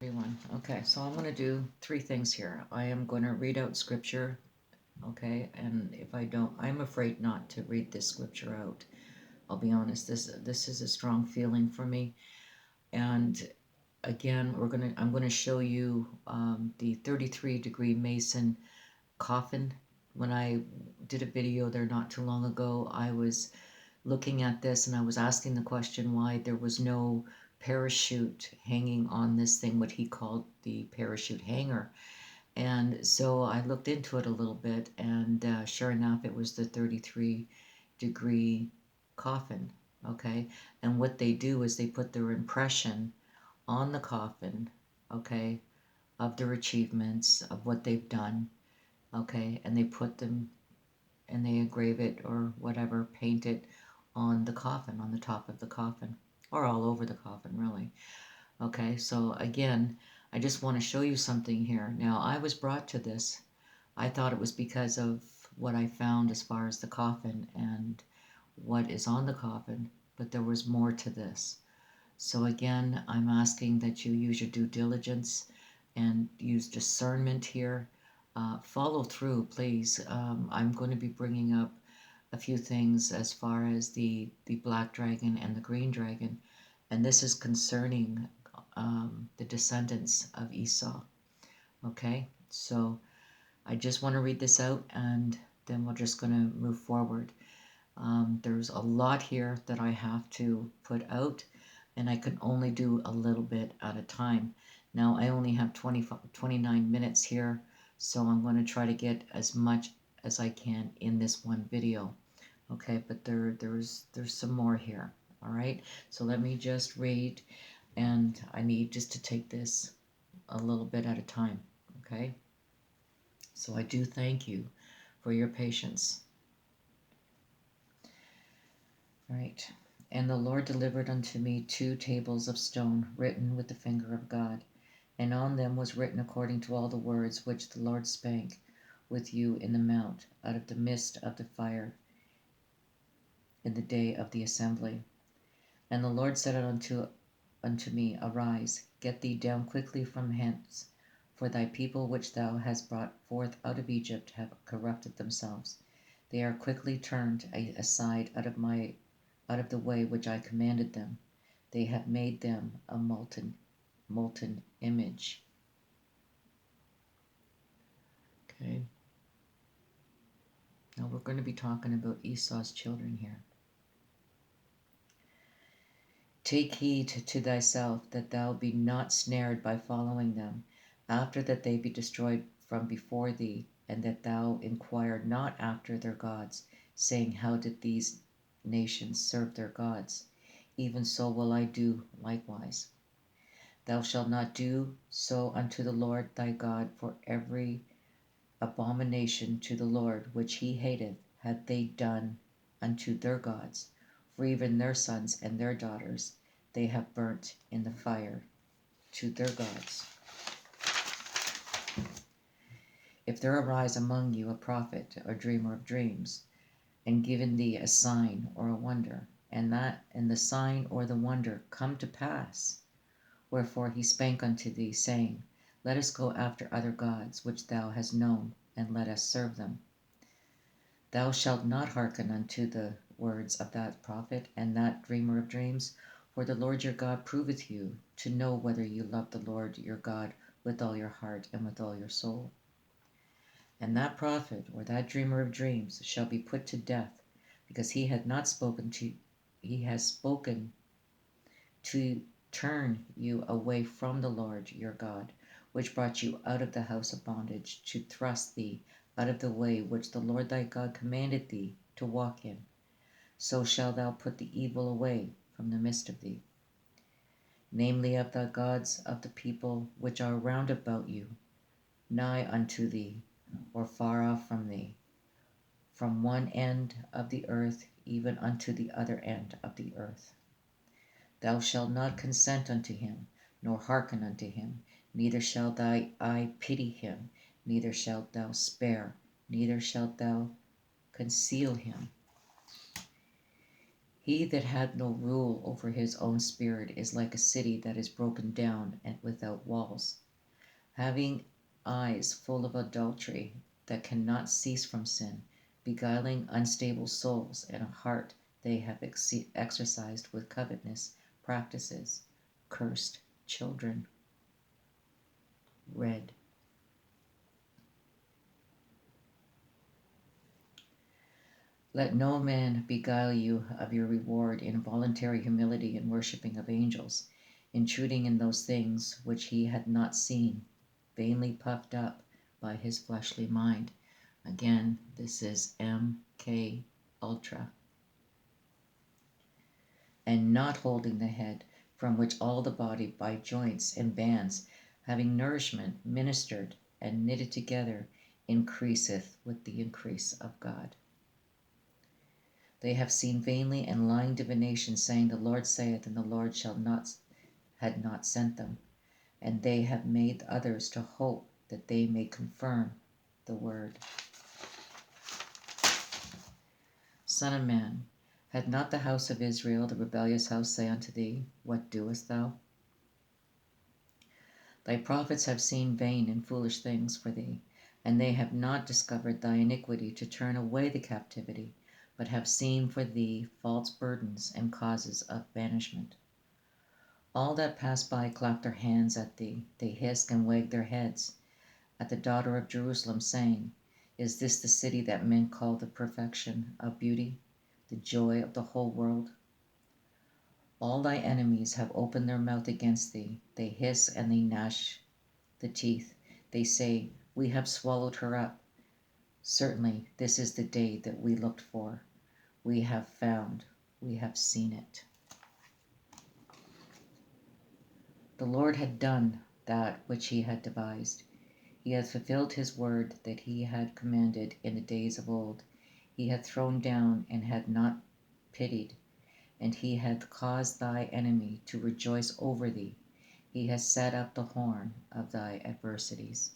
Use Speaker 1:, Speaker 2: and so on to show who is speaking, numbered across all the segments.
Speaker 1: Everyone. Okay, so I'm going to do three things here. I am going to read out scripture, okay, and if I don't, I'm afraid not to read this scripture out. I'll be honest. This is a strong feeling for me, and again, I'm going to show you the 33-degree Mason coffin. When I did a video there not too long ago, I was looking at this and I was asking the question why there was no parachute hanging on this thing, what he called the parachute hanger. And so I looked into it a little bit, and sure enough, it was the 33-degree coffin. Okay. And what they do is they put their impression on the coffin, okay, of their achievements, of what they've done, okay, and they put them and they engrave it or whatever, paint it on the coffin, on the top of the coffin, or all over the coffin, really. Okay, so again, I just want to show you something here. Now, I was brought to this. I thought it was because of what I found as far as the coffin and what is on the coffin, but there was more to this. So again, I'm asking that you use your due diligence and use discernment here. Follow through, please. I'm going to be bringing up a few things as far as the black dragon and the green dragon, and this is concerning the descendants of Esau. Okay, so I just want to read this out, and then we're just going to move forward. There's a lot here that I have to put out, and I can only do a little bit at a time. Now I only have 29 minutes here, so I'm going to try to get as much as I can in this one video. Okay, but there's some more here. All right, so let me just read, and I need just to take this a little bit at a time. Okay, so I do thank you for your patience. All right. And the Lord delivered unto me 2 tables of stone, written with the finger of God, and on them was written according to all the words which the Lord spake with you in the mount, out of the midst of the fire, in the day of the assembly. And the Lord said unto me, Arise, get thee down quickly from hence, for thy people which thou hast brought forth out of Egypt have corrupted themselves. They are quickly turned aside out of the way which I commanded them. They have made them a molten image. Okay. Now we're going to be talking about Esau's children here. Take heed to thyself that thou be not snared by following them, after that they be destroyed from before thee, and that thou inquire not after their gods, saying, How did these nations serve their gods? Even so will I do likewise. Thou shalt not do so unto the Lord thy God, for every abomination to the Lord which he hateth had they done unto their gods, for even their sons and their daughters they have burnt in the fire to their gods. If there arise among you a prophet or dreamer of dreams, and given thee a sign or a wonder, and the sign or the wonder come to pass, wherefore he spake unto thee, saying, Let us go after other gods which thou hast known, and let us serve them. Thou shalt not hearken unto the words of that prophet and that dreamer of dreams, for the Lord your God proveth you to know whether you love the Lord your God with all your heart and with all your soul. And that prophet or that dreamer of dreams shall be put to death, because he has spoken to turn you away from the Lord your God, which brought you out of the house of bondage, to thrust thee out of the way which the Lord thy God commanded thee to walk in. So shalt thou put the evil away from the midst of thee, namely of the gods of the people which are round about you, nigh unto thee, or far off from thee, from one end of the earth even unto the other end of the earth. Thou shalt not consent unto him, nor hearken unto him, neither shall thy eye pity him, neither shalt thou spare, neither shalt thou conceal him. He that hath no rule over his own spirit is like a city that is broken down and without walls, having eyes full of adultery that cannot cease from sin, beguiling unstable souls, and a heart they have exercised with covetousness practices. Cursed children. Red. Let no man beguile you of your reward in voluntary humility and worshipping of angels, intruding in those things which he had not seen, vainly puffed up by his fleshly mind. Again, this is MK Ultra. And not holding the head, from which all the body by joints and bands, having nourishment, ministered and knitted together, increaseth with the increase of God. They have seen vainly and lying divination, saying, the Lord saith, and the Lord had not sent them. And they have made others to hope that they may confirm the word. Son of man, had not the house of Israel, the rebellious house, say unto thee, what doest thou? Thy prophets have seen vain and foolish things for thee, and they have not discovered thy iniquity to turn away the captivity, but have seen for thee false burdens and causes of banishment. All that pass by clap their hands at thee, they hiss and wag their heads at the daughter of Jerusalem, saying, is this the city that men call the perfection of beauty, the joy of the whole world? All thy enemies have opened their mouth against thee, they hiss and they gnash the teeth, they say, we have swallowed her up. Certainly this is the day that we looked for. We have found, we have seen it. The Lord had done that which he had devised. He hath fulfilled his word that he had commanded in the days of old. He hath thrown down and had not pitied, and he hath caused thy enemy to rejoice over thee. He has set up the horn of thy adversaries.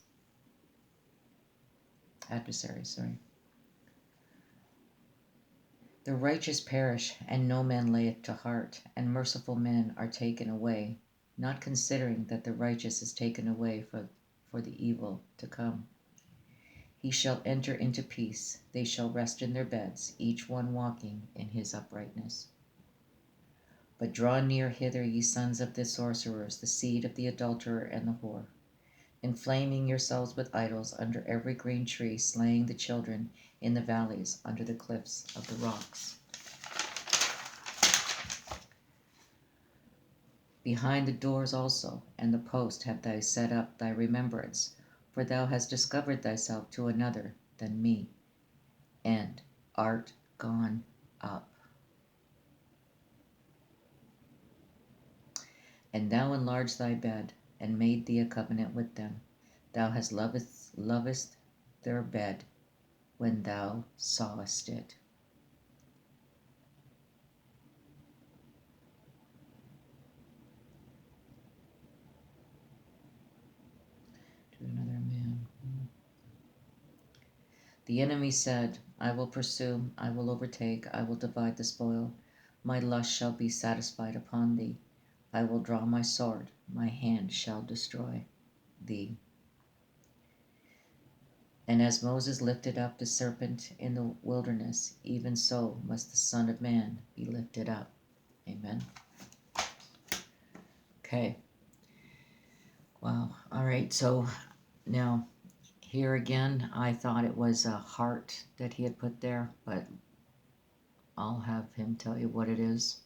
Speaker 1: The righteous perish, and no man lay it to heart, and merciful men are taken away, not considering that the righteous is taken away for the evil to come. He shall enter into peace, they shall rest in their beds, each one walking in his uprightness. But draw near hither, ye sons of the sorcerers, the seed of the adulterer and the whore, inflaming yourselves with idols under every green tree, slaying the children in the valleys, under the cliffs of the rocks. Behind the doors also and the post have thou set up thy remembrance, for thou hast discovered thyself to another than me, and art gone up. And thou enlarged thy bed, and made thee a covenant with them. Thou hast lovest their bed when thou sawest it. To another man. The enemy said, I will pursue, I will overtake, I will divide the spoil. My lust shall be satisfied upon thee. I will draw my sword, my hand shall destroy thee. And as Moses lifted up the serpent in the wilderness, even so must the Son of Man be lifted up. Amen. Okay. Wow. All right. So now here again, I thought it was a heart that he had put there, but I'll have him tell you what it is.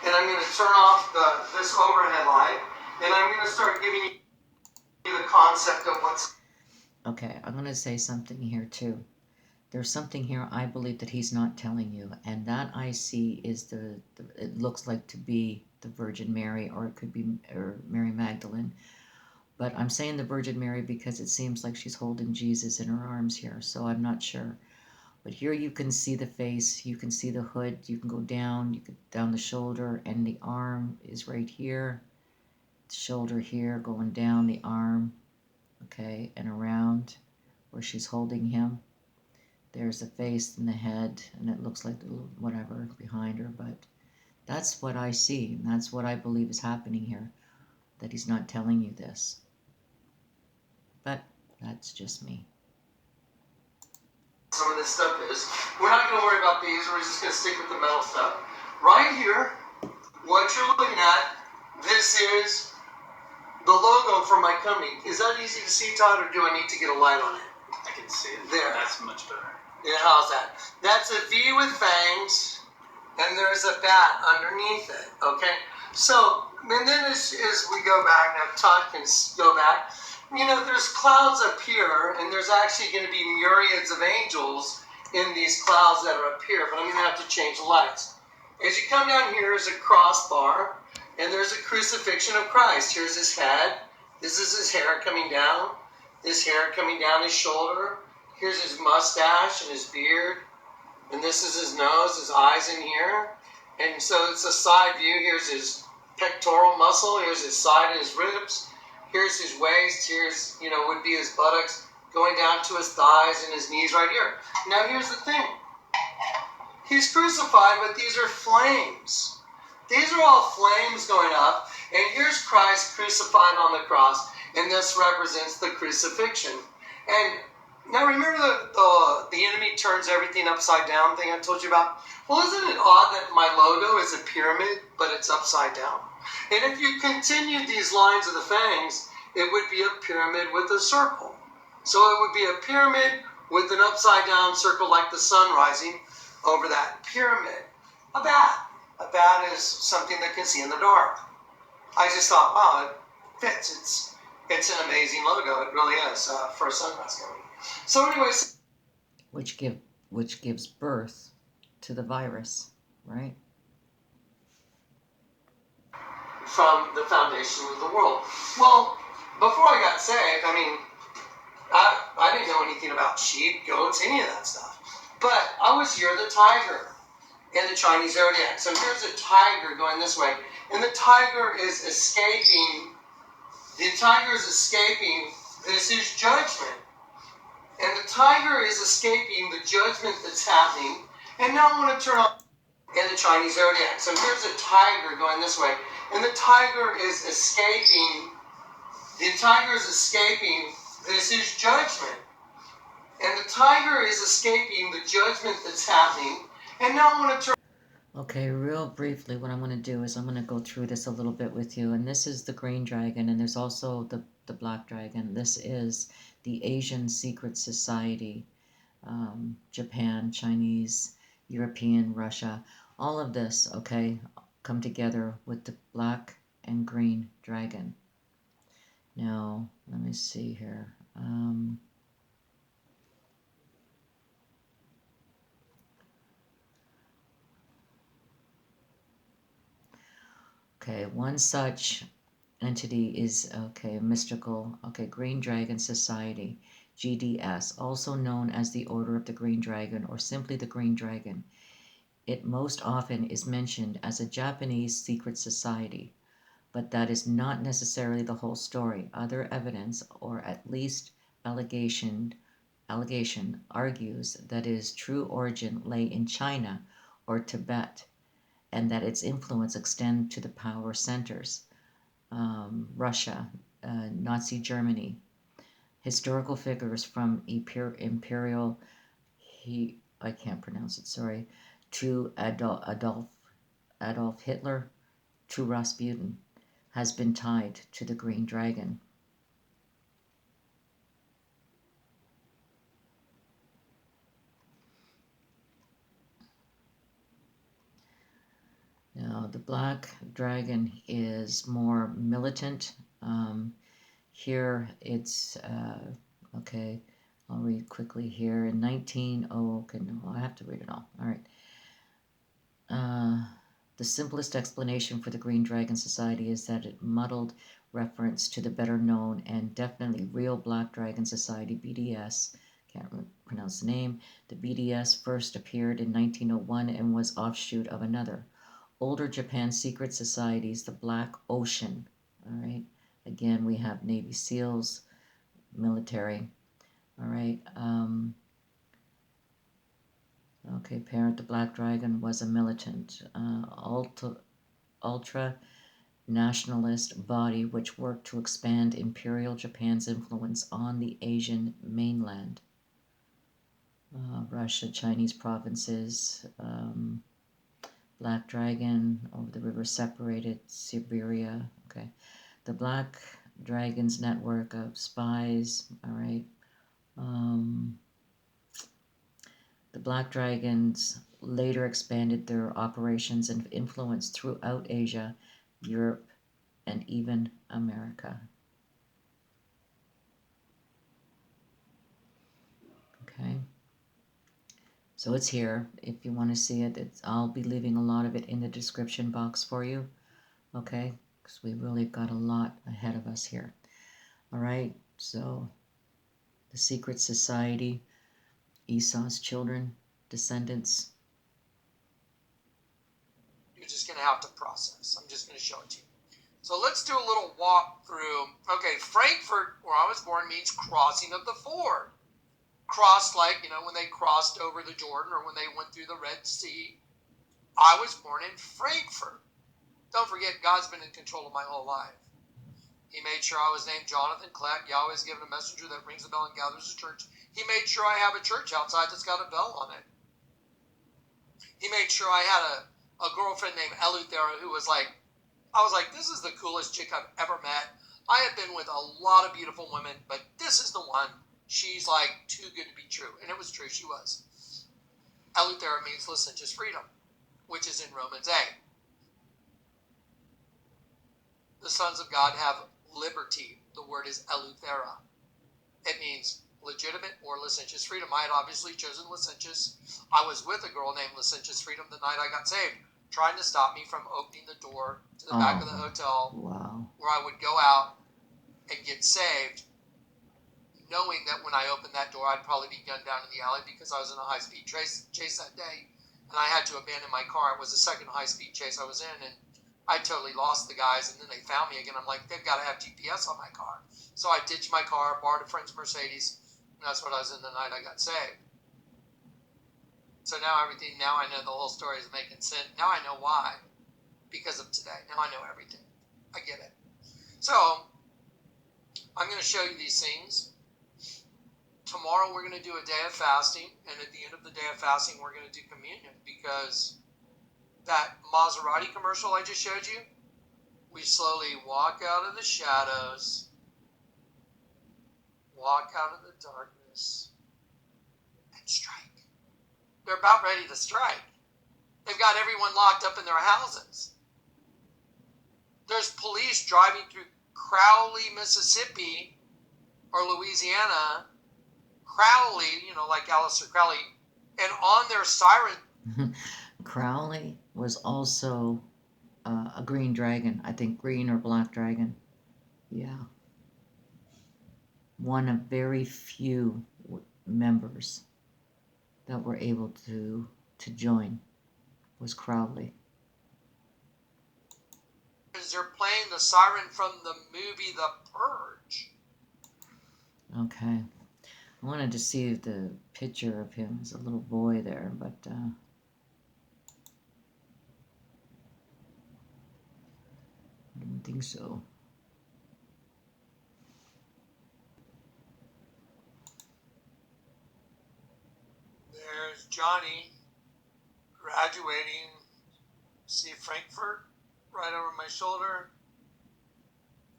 Speaker 2: And I'm going to turn off this overhead light, and I'm going to start giving you the concept of what's...
Speaker 1: Okay, I'm going to say something here too. There's something here I believe that he's not telling you, and that I see is it looks like to be the Virgin Mary, or it could be Mary Magdalene. But I'm saying the Virgin Mary because it seems like she's holding Jesus in her arms here, so I'm not sure. But here you can see the face, you can see the hood, you can go down, you can down the shoulder, and the arm is right here. shoulder here, going down the arm, okay, and around where she's holding him. There's a face and the head, and it looks like whatever behind her, but that's what I see, and that's what I believe is happening here, that he's not telling you this. But that's just me.
Speaker 2: Some of this stuff is. We're not going to worry about these. We're just going to stick with the metal stuff. Right here, what you're looking at, this is the logo for my company. Is that easy to see, Todd, or do I need to get a light on it?
Speaker 3: I can see it.
Speaker 2: There.
Speaker 3: That's much better.
Speaker 2: Yeah, how's that? That's a V with fangs, and there's a bat underneath it, okay? So, and then as we go back, now Todd can go back, you know, there's clouds up here, and there's actually going to be myriads of angels in these clouds that are up here, but I'm going to have to change the lights. As you come down here is a crossbar, and there's a crucifixion of Christ. Here's his head. This is his hair coming down. This hair coming down his shoulder. Here's his mustache and his beard. And this is his nose, his eyes in here. And so it's a side view. Here's his pectoral muscle. Here's his side and his ribs. Here's his waist. Here's, you know, would be his buttocks going down to his thighs and his knees right here. Now here's the thing. He's crucified, but these are flames. These are all flames going up. And here's Christ crucified on the cross. And this represents the crucifixion. And now remember the enemy turns everything upside down thing I told you about? Well, isn't it odd that my logo is a pyramid, but it's upside down? And if you continue these lines of the fangs, it would be a pyramid with a circle. So it would be a pyramid with an upside down circle like the sun rising over that pyramid. A bat. A bat is something that can see in the dark. I just thought, wow, it fits. It's an amazing logo. It really is for a sunglass company. So anyways,
Speaker 1: Which gives birth to the virus, right?
Speaker 2: From the foundation of the world. Well, before I got saved, I mean, I didn't know anything about sheep, goats, any of that stuff. But I was here, the tiger, in the Chinese zodiac. So here's a tiger going this way. And the tiger is escaping. The tiger is escaping. This is judgment. And the tiger is escaping the judgment that's happening. And now I want to turn on in the Chinese zodiac. So here's a tiger going this way. And the tiger is escaping. The tiger is escaping. This is judgment. And the tiger is escaping the judgment that's happening. And now I want to turn.
Speaker 1: Okay, real briefly, what I'm going to do is I'm going to go through this a little bit with you. And this is the green dragon, and there's also the black dragon. This is the Asian Secret Society, Japan, Chinese, European, Russia. All of this, okay, come together with the black and green dragon. Now, let me see here. Okay, one such entity is, okay, mystical, okay, Green Dragon Society, GDS, also known as the Order of the Green Dragon or simply the Green Dragon. It most often is mentioned as a Japanese secret society, but that is not necessarily the whole story. Other evidence, or at least allegation argues that its true origin lay in China or Tibet, and that its influence extends to the power centers, Russia, Nazi Germany. Historical figures from imperial, I can't pronounce it, sorry, to Adolf Hitler, to Rasputin, has been tied to the Green Dragon. Now, the black dragon is more militant. Here it's, okay, I'll read quickly here. In okay, no, I have to read it all. All right. The simplest explanation for the Green Dragon Society is that it muddled reference to the better known and definitely real Black Dragon Society, BDS. Can't pronounce the name. The BDS first appeared in 1901 and was offshoot of another older Japan secret societies, the Black Ocean, All right. Again, we have Navy SEALs, military. All right. Okay, Parent the Black Dragon was a militant, ultra nationalist body which worked to expand Imperial Japan's influence on the Asian mainland. Russia, Chinese provinces, Black Dragon, over the river separated, Siberia. Okay. The Black Dragon's network of spies, all right. The Black Dragons later expanded their operations and influence throughout Asia, Europe, and even America. Okay. So it's here. If you want to see it, I'll be leaving a lot of it in the description box for you. Okay. Because we really got a lot ahead of us here. All right. So the secret society, Esau's children, descendants.
Speaker 2: You're just going to have to process. I'm just going to show it to you. So let's do a little walk through. Okay, Frankfurt, where I was born, means crossing of the ford. Crossed like, when they crossed over the Jordan or when they went through the Red Sea. I was born in Frankfurt. Don't forget, God's been in control of my whole life. He made sure I was named Jonathan Kleck. Yahweh's given a messenger that rings a bell and gathers a church. He made sure I have a church outside that's got a bell on it. He made sure I had a girlfriend named Eleuthera who was like, I was like, this is the coolest chick I've ever met. I have been with a lot of beautiful women, but this is the one. She's like too good to be true. And it was true, she was. Eleuthera means licentious freedom, which is in Romans 8. The sons of God have liberty. The word is Eleuthera. It means legitimate or licentious freedom. I had obviously chosen licentious. I was with a girl named Licentious Freedom the night I got saved, trying to stop me from opening the door to the back of the hotel where I would go out and get saved, knowing that when I opened that door, I'd probably be gunned down in the alley because I was in a high-speed chase that day, and I had to abandon my car. It was the second high-speed chase I was in, and I totally lost the guys, and then they found me again. I'm like, they've got to have GPS on my car. So I ditched my car, borrowed a friend's Mercedes, and that's what I was in the night I got saved. So now I know the whole story is making sense. Now I know why. Because of today. Now I know everything. I get it. So, I'm going to show you these things. Tomorrow we're going to do a day of fasting, and at the end of the day of fasting we're going to do communion, because that Maserati commercial I just showed you, we slowly walk out of the shadows, walk out of the darkness, and strike. They're about ready to strike. They've got everyone locked up in their houses. There's police driving through Crowley, Mississippi, or Louisiana, Crowley, like Aleister Crowley, and on their siren.
Speaker 1: Crowley was also a green dragon, I think green or black dragon. Yeah. One of very few members that were able to join was Crowley.
Speaker 2: They're playing the siren from the movie The Purge.
Speaker 1: Okay. I wanted to see the picture of him as a little boy there, but I don't think so.
Speaker 2: There's Johnny graduating. See Frankfurt right over my shoulder.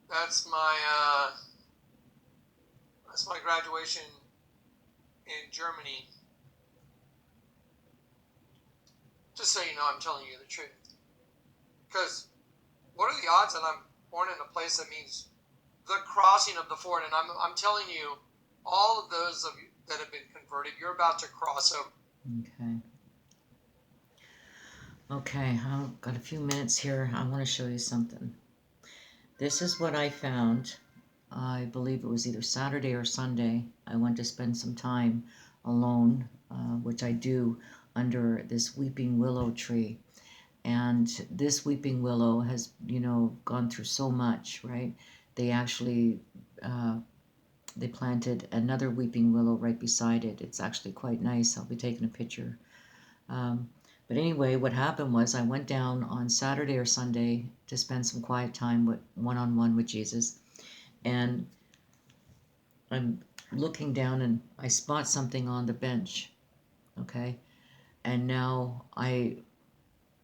Speaker 2: That's my graduation in Germany. Just so you know, I'm telling you the truth. Because what are the odds that I'm born in a place that means the crossing of the ford? And I'm telling you, all of those of you that have been converted, you're about to cross over.
Speaker 1: Okay, I've got a few minutes here. I want to show you something. This is what I found. I believe it was either Saturday or Sunday. I went to spend some time alone, which I do, under this weeping willow tree. And this weeping willow has, you know, gone through so much, right? They actually, they planted another weeping willow right beside it. It's actually quite nice. I'll be taking a picture. But anyway, what happened was I went down on Saturday or Sunday to spend some quiet time with one-on-one with Jesus. And I'm looking down and I spot something on the bench, okay? And now I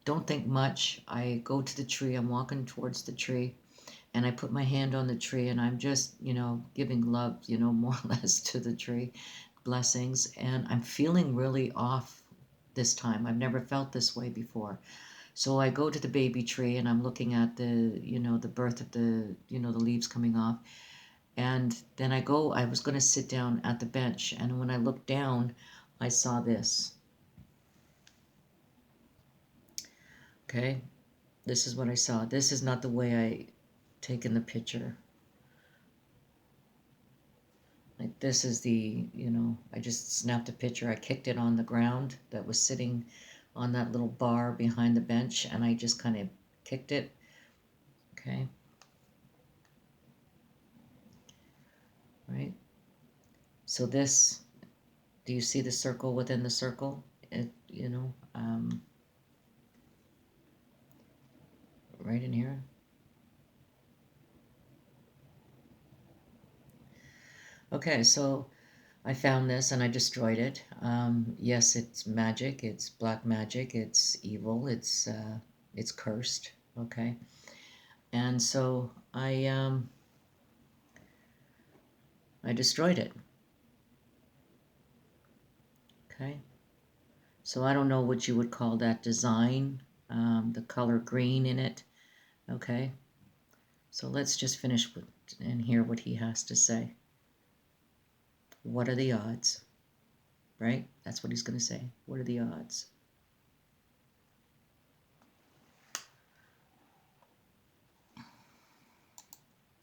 Speaker 1: don't think much. I go to the tree, I'm walking towards the tree, and I put my hand on the tree and I'm just, you know, giving love, you know, more or less to the tree, blessings. And I'm feeling really off this time. I've never felt this way before. So I go to the baby tree and I'm looking at the, you know, the birth of the, you know, the leaves coming off. And then I was going to sit down at the bench. And when I looked down, I saw this. Okay. This is what I saw. This is not the way I taken the picture. Like this is the, you know, I just snapped a picture. I kicked it on the ground that was sitting on that little bar behind the bench. And I just kind of kicked it. Okay. Right. So this, do you see the circle within the circle? It, you know, right in here. Okay, so I found this and I destroyed it. Yes, it's magic. It's black magic. It's evil. It's cursed. Okay, and so I destroyed it. Okay, so I don't know what you would call that design. The color green in it. Okay, so let's just finish with and hear what he has to say. What are the odds? Right? That's what he's going to say. What are the odds?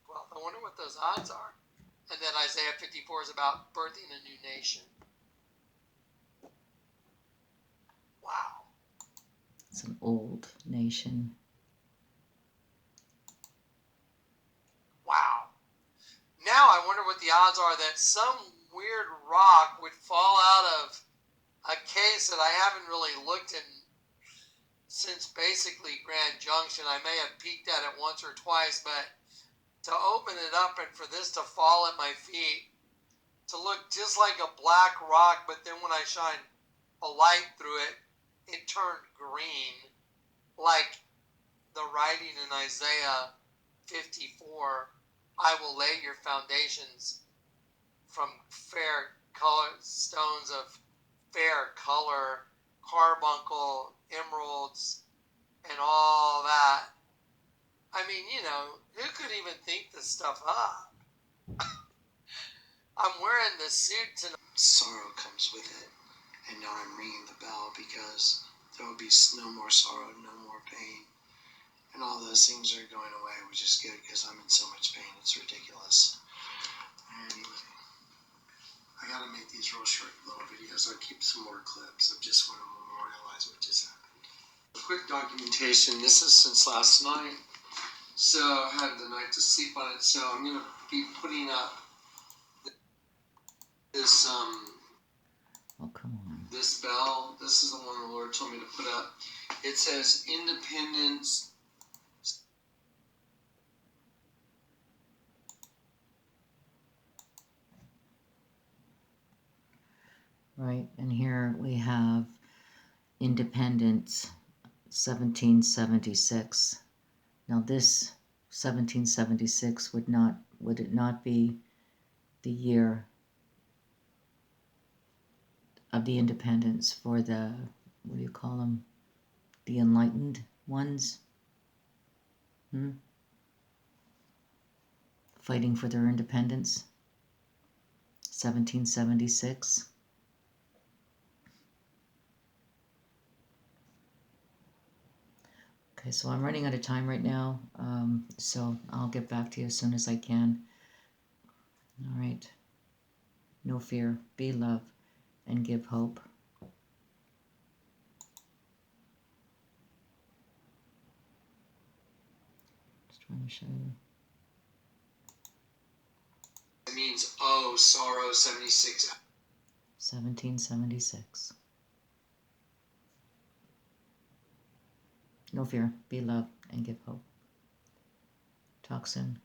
Speaker 2: Well, I wonder what those odds are. And then Isaiah 54 is about birthing a new nation. Wow.
Speaker 1: It's an old nation.
Speaker 2: Wow. Now I wonder what the odds are that some weird rock would fall out of a case that I haven't really looked in since basically Grand Junction. I may have peeked at it once or twice, but to open it up and for this to fall at my feet, to look just like a black rock, but then when I shine a light through it, it turned green, like the writing in Isaiah 54, I will lay your foundations from fair color stones of fair color, carbuncle, emeralds, and all that. I mean, you know, who could even think this stuff up? I'm wearing the suit tonight. Sorrow comes with it, and now I'm ringing the bell because there will be no more sorrow, no more pain, and all those things are going away, which is good because I'm in so much pain. It's ridiculous. Anyway, I gotta make these real short little videos. I'll keep some more clips. I just want to memorialize what just happened. A quick documentation. This is since last night, so I had the night to sleep on it. So I'm gonna be putting up this
Speaker 1: Oh, come on.
Speaker 2: this bell. This is the one the Lord told me to put up. It says Independence.
Speaker 1: Right, and here we have independence, 1776. Now this 1776 would it not be the year of the independence for the, what do you call them, the enlightened ones? Fighting for their independence, 1776. Okay, so I'm running out of time right now, so I'll get back to you as soon as I can. All right. No fear, be love, and give hope. Trying to show you.
Speaker 2: It means, oh, sorrow 76.
Speaker 1: 1776. No fear, be love, and give hope. Talk soon.